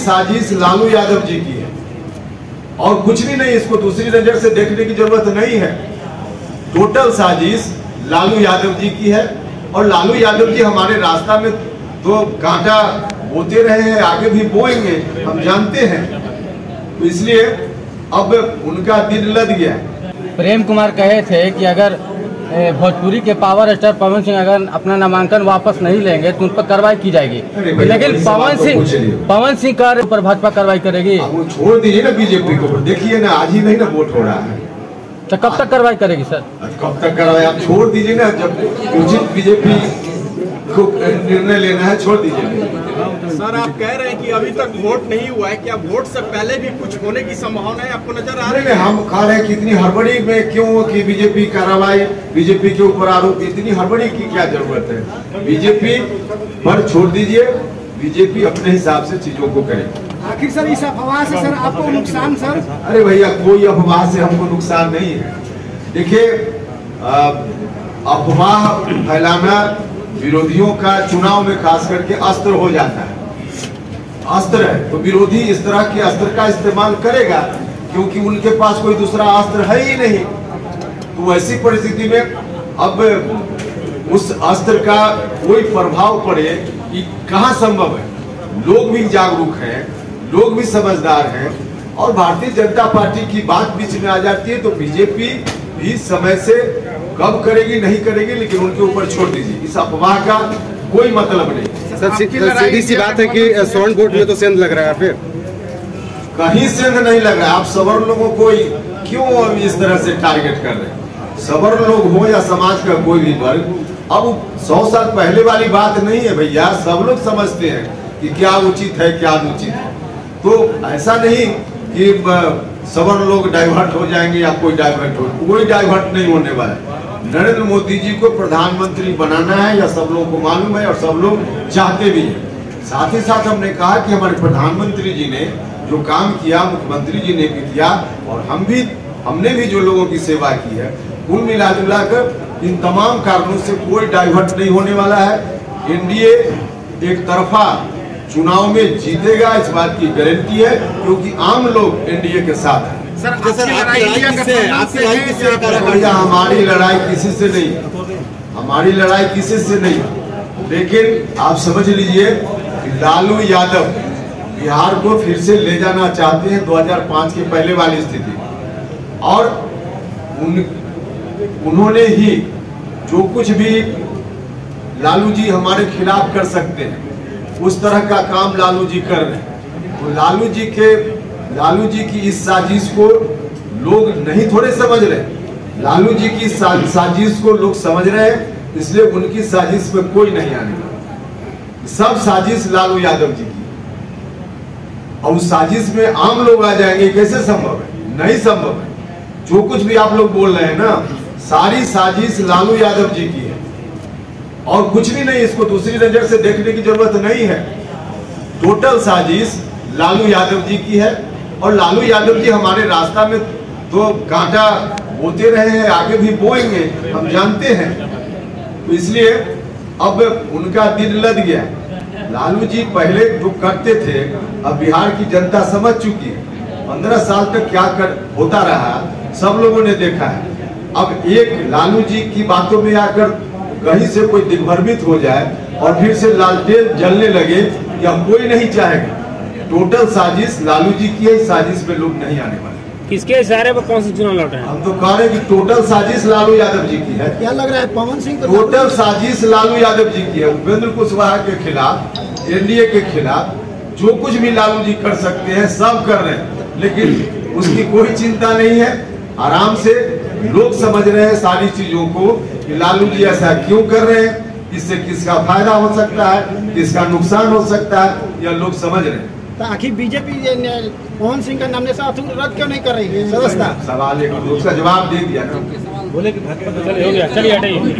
साजिश लालू यादव जी की है और कुछ भी नहीं, इसको दूसरी नजर से देखने की जरूरत नहीं है। टोटल साजिश लालू यादव जी की है और लालू यादव जी हमारे रास्ता में तो कांटा बोते रहे हैं, आगे भी बोएंगे, हम जानते हैं। तो इसलिए अब उनका दिन लद गया। प्रेम कुमार कहे थे कि अगर भोजपुरी के पावर स्टार पवन सिंह अगर अपना नामांकन वापस नहीं लेंगे तो उन पर कार्रवाई की जाएगी, लेकिन पवन सिंह का ऊपर भाजपा कार्रवाई करेगी। वो छोड़ दीजिए ना बीजेपी को, देखिए ना आज ही नहीं ना वोट हो रहा है, तो कब तक कार्रवाई करेगी सर? कब तक कार्रवाई आप छोड़ दीजिए ना, जब उचित बीजेपी को निर्णय लेना है छोड़ दीजिए। सर आप कह रहे हैं कि अभी तक वोट नहीं हुआ है, क्या वोट से पहले भी कुछ होने की संभावना है आपको नजर आ रही है? हम कह रहे हैं कि इतनी हड़बड़ी में क्यों कि बीजेपी कार्रवाई, बीजेपी के ऊपर आरोप, इतनी हड़बड़ी की क्या जरूरत है? बीजेपी पर छोड़ दीजिए, बीजेपी अपने हिसाब से चीजों को करे। आखिर सर इस अफवाह से सर आपको नुकसान? सर अरे भैया कोई अफवाह से हमको नुकसान नहीं है। देखिए अफवाह फैलाना विरोधियों का चुनाव में खास करके अस्त्र हो जाता है। अस्त्र है तो विरोधी इस तरह के अस्त्र का इस्तेमाल करेगा क्योंकि उनके पास कोई दूसरा अस्त्र है ही नहीं। तो ऐसी परिस्थिति में अब उस अस्त्र का कोई प्रभाव पड़े कि कहाँ संभव है। लोग भी जागरूक हैं, लोग भी समझदार हैं और भारतीय जनता पार्टी की बात बीच में आ जाती है तो बीजेपी भी समय से कब करेगी नहीं करेगी, लेकिन उनके ऊपर छोड़ दीजिए। इस अफवाह का कोई मतलब नहीं। सर सीधी सी बात है कि स्वर्ण वोट में तो सेंध लग रहा है, फिर कहीं सेंध नहीं लग रहा है। आप सवर्ण लोगों को क्यों इस तरह से टारगेट कर रहे हैं? सवर्ण लोग हो या समाज का कोई भी वर्ग, अब 100 साल पहले वाली बात नहीं है भैया। सब लोग समझते हैं कि क्या उचित है क्या अनुचित है। तो ऐसा नहीं कि सवर्ण लोग डाइवर्ट हो जाएंगे या कोई डाइवर्ट हो, कोई डाइवर्ट नहीं होने वाला है। नरेंद्र मोदी जी को प्रधानमंत्री बनाना है या सब लोगों को मालूम है और सब लोग चाहते भी हैं। साथ ही साथ हमने कहा कि हमारे प्रधानमंत्री जी ने जो काम किया, मुख्यमंत्री जी ने भी किया और हमने भी जो लोगों की सेवा की है, कुल मिला कर इन तमाम कारणों से कोई डाइवर्ट नहीं होने वाला है। एनडीए एक तरफा चुनाव में जीतेगा, इस बात की गारंटी है क्योंकि आम लोग एनडीए के साथ हैं। हमारी लड़ाई किसी से नहीं, हमारी लड़ाई किसी से नहीं। लेकिन आप समझ लीजिए कि लालू यादव बिहार को फिर से ले जाना चाहते हैं 2005 के पहले वाली स्थिति, और उन्होंने ही जो कुछ भी लालू जी हमारे खिलाफ कर सकते हैं उस तरह का काम लालू जी कर रहे हैं। तो लालू जी की इस साजिश को लोग नहीं थोड़े समझ रहे, लालू जी की साजिश को लोग समझ रहे हैं, इसलिए उनकी साजिश में कोई नहीं आने वाला। सब साजिश लालू यादव जी की, और उस साजिश में आम लोग आ जाएंगे, कैसे संभव है? नहीं संभव है। जो कुछ भी आप लोग बोल रहे हैं ना, सारी साजिश लालू यादव जी की है और कुछ भी नहीं, इसको दूसरी नजर से देखने की जरूरत नहीं है। टोटल साजिश लालू यादव जी की है और लालू यादव जी हमारे रास्ता में तो कांटा बोते रहे हैं, आगे भी बोएंगे, हम जानते हैं। तो इसलिए अब उनका दिन लद गया। लालू जी पहले जो करते थे अब बिहार की जनता समझ चुकी है। 15 साल तक क्या होता रहा सब लोगों ने देखा है। अब एक लालू जी की बातों में आकर कहीं से कोई दिग्भ्रमित हो जाए और फिर से लालटेन जलने लगे, या कोई नहीं चाहेगा। टोटल साजिश लालू जी की है, साजिश में लोग नहीं आने वाले। किसके इशारे पर कौन सा चुनाव लड़ रहे हैं? हम तो कह रहे हैं कि टोटल साजिश लालू यादव जी की है। क्या लग रहा है पवन सिंह? टोटल साजिश लालू यादव जी की है। उपेंद्र कुशवाहा के खिलाफ, एनडीए के खिलाफ जो कुछ भी लालू जी कर सकते हैं सब कर रहे हैं, लेकिन उसकी कोई चिंता नहीं है। आराम से लोग समझ रहे हैं सारी चीजों को कि लालू जी ऐसा क्यों कर रहे हैं, इससे किसका फायदा हो सकता है, किसका नुकसान हो सकता है, यह लोग समझ रहे हैं। तो आखिर बीजेपी पवन सिंह का नॉमिनेशन रद्द क्यों नहीं कर रही है? सवाल एक उसका जवाब दे दिया ना। बोले कि चलिए हटाइए।